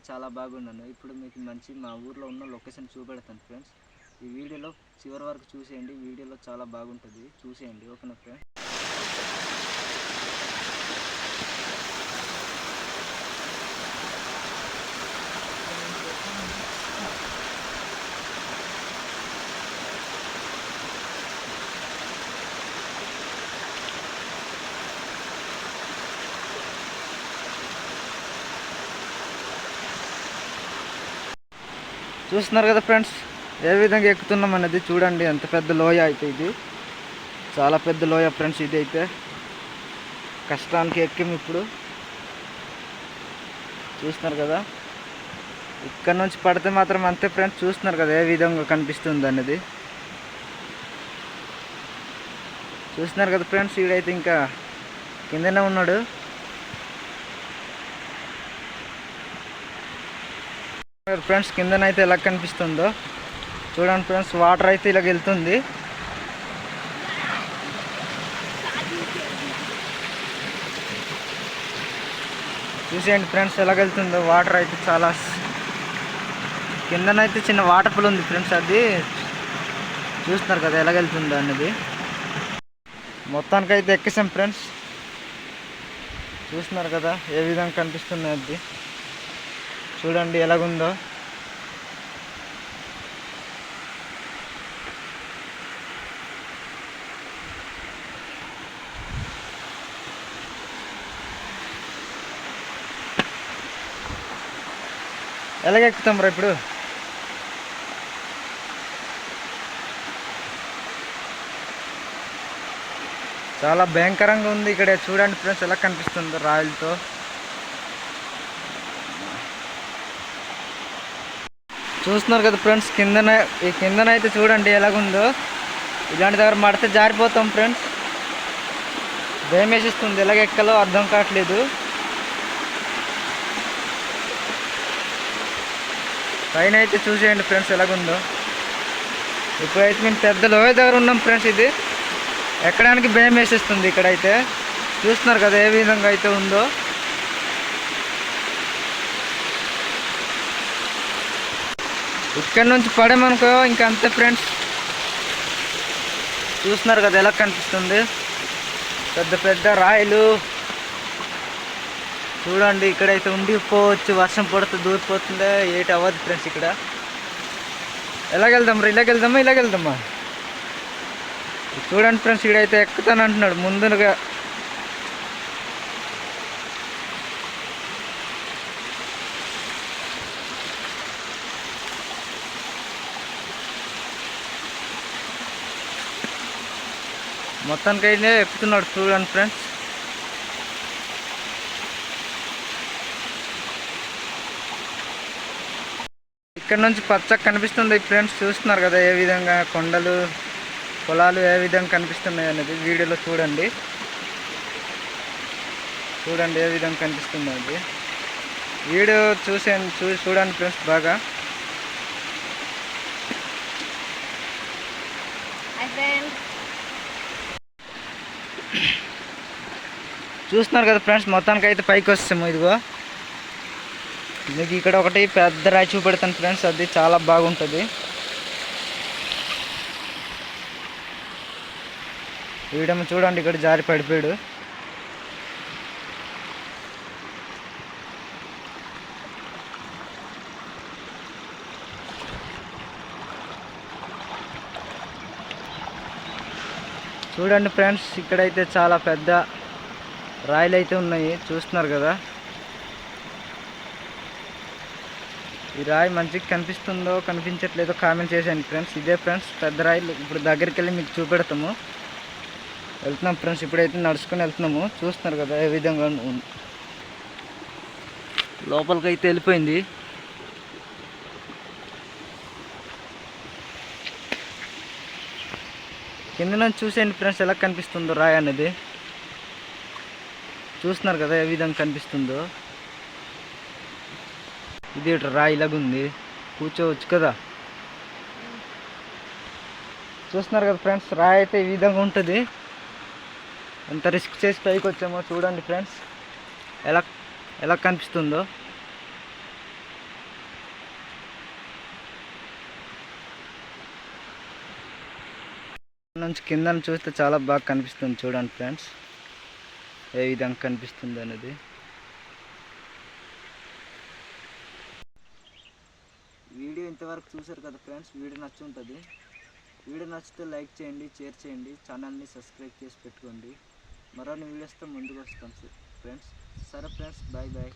చాలా బాగున్నాను. ఇప్పుడు మీకు మంచి మా ఊర్లో ఉన్న లొకేషన్ చూపెడతాను ఫ్రెండ్స్. ఈ వీడియోలో చివరి వరకు చూసేయండి. వీడియోలో చాలా బాగుంటుంది, చూసేయండి. ఓకేనా ఫ్రెండ్స్? చూస్తున్నారు కదా ఫ్రెండ్స్, ఏ విధంగా ఎక్కుతున్నాం అనేది చూడండి. ఎంత పెద్ద లోయ అయితే ఇది, చాలా పెద్ద లోయ ఫ్రెండ్స్. ఇది అయితే కష్టానికి ఎక్కాము. ఇప్పుడు చూస్తున్నారు కదా, ఇక్కడ నుంచి పడితే మాత్రం అంతే ఫ్రెండ్స్. చూస్తున్నారు కదా ఏ విధంగా కనిపిస్తుంది అనేది. చూస్తున్నారు కదా ఫ్రెండ్స్, వీడైతే ఇంకా కిందనే ఉన్నాడు. ఫ్రెండ్స్ కిందనైతే ఎలా కనిపిస్తుందో చూడండి ఫ్రెండ్స్. వాటర్ అయితే ఇలాగ వెళ్తుంది. చూసేయండి ఫ్రెండ్స్ ఎలాగ వెళ్తుందో. వాటర్ అయితే చాలా కిందనైతే చిన్న వాటర్ పూల్ ఉంది ఫ్రెండ్స్. అది చూస్తున్నారు కదా ఎలాగ వెళ్తుందో అనేది. మొత్తానికైతే ఎక్కేసాం ఫ్రెండ్స్. చూస్తున్నారు కదా ఏ విధంగా కనిపిస్తుంది అది. చూడండి ఎలాగుందో. ఎలాగెక్కుతాం రా ఇప్పుడు? చాలా భయంకరంగా ఉంది ఇక్కడ. చూడండి ఫ్రెండ్స్ ఎలా కనిపిస్తుందో రాయలతో. చూస్తున్నారు కదా ఫ్రెండ్స్, ఈ కిందనైతే చూడండి ఎలాగుందో. ఇలాంటి దగ్గర మడితే జారిపోతాం ఫ్రెండ్స్. భయం వేసిస్తుంది, ఎలాగ ఎక్కాలో అర్థం కావట్లేదు. పైన అయితే చూసేయండి ఫ్రెండ్స్ ఎలాగుందో. ఇప్పుడైతే మేము పెద్ద లోయ దగ్గర ఉన్నాం ఫ్రెండ్స్. ఇది ఎక్కడానికి భయం వేసేస్తుంది ఇక్కడైతే. చూస్తున్నారు కదా ఏ విధంగా అయితే ఉందో. ఇక్కడ నుంచి పడేమనుకో ఇంకా అంతే ఫ్రెండ్స్. చూస్తున్నారు కదా ఎలా కనిపిస్తుంది. పెద్ద పెద్ద రాయిలు చూడండి. ఇక్కడైతే ఉండిపోవచ్చు, వర్షం పడితే దూరిపోతుందే. ఏటి అవ్వదు ఫ్రెండ్స్ ఇక్కడ. ఎలాగెళ్దాం రా? ఇలాగెళ్దామా? చూడండి ఫ్రెండ్స్, ఇక్కడైతే ఎక్కుతాను అంటున్నాడు ముందుగా. మొత్తానికైతే ఎక్కుతున్నాడు చూడండి ఫ్రెండ్స్. ఇక్కడ నుంచి పచ్చగా కనిపిస్తుంది ఫ్రెండ్స్. చూస్తున్నారు కదా ఏ విధంగా కొండలు, పొలాలు ఏ విధంగా కనిపిస్తున్నాయి అనేది వీడియోలో చూడండి. ఏ విధంగా కనిపిస్తుంది అది. వీడియో చూడండి ఫ్రెండ్స్ బాగా. చూస్తున్నారు కదా ఫ్రెండ్స్, మొత్తానికి అయితే పైకి వస్తాము. ఇదిగో మీకు ఇక్కడ ఒకటి పెద్ద రాయి చూపెడతాను ఫ్రెండ్స్. అది చాలా బాగుంటుంది. వీడేమో చూడండి ఇక్కడ జారి పడిపోయాడు. చూడండి ఫ్రెండ్స్, ఇక్కడైతే చాలా పెద్ద రాయిలు అయితే ఉన్నాయి. చూస్తున్నారు కదా. ఈ రాయి మంచిగా కనిపిస్తుందో కనిపించట్లేదో కామెంట్ చేసేయండి ఫ్రెండ్స్. ఇదే ఫ్రెండ్స్ పెద్ద రాయిలు. ఇప్పుడు దగ్గరికి వెళ్ళి మీకు చూపెడతాము. వెళ్తున్నాం ఫ్రెండ్స్. ఇప్పుడైతే నడుచుకొని వెళ్తున్నాము. చూస్తున్నారు కదా ఏ విధంగా లోపలికి అయితే వెళ్ళిపోయింది. కింద నుంచి చూసేయండి ఫ్రెండ్స్ ఎలా కనిపిస్తుందో రాయి అనేది. చూస్తున్నారు కదా ఏ విధంగా కనిపిస్తుందో. ఇది రాయి ఇలాగుంది, కూర్చోవచ్చు కదా. చూస్తున్నారు కదా ఫ్రెండ్స్, రాయి అయితే ఈ విధంగా ఉంటుంది. ఎంత రిస్క్ చేసి పైకి వచ్చామో చూడండి ఫ్రెండ్స్ ఎలా కనిపిస్తుందో. నుంచి కింద చూస్తే చాలా బాగా కనిపిస్తుంది చూడండి ఫ్రెండ్స్, ఏ విధంగా కనిపిస్తుంది అనేది. వీడియో ఇంతవరకు చూసారు కదా ఫ్రెండ్స్, వీడియో నచ్చి ఉంటుంది. వీడియో నచ్చితే లైక్ చేయండి, షేర్ చేయండి, ఛానల్ని సబ్స్క్రైబ్ చేసి పెట్టుకోండి. మరిన్ని వీడియోస్తో ముందుకు వస్తాం ఫ్రెండ్స్. సరే ఫ్రెండ్స్, బాయ్ బాయ్.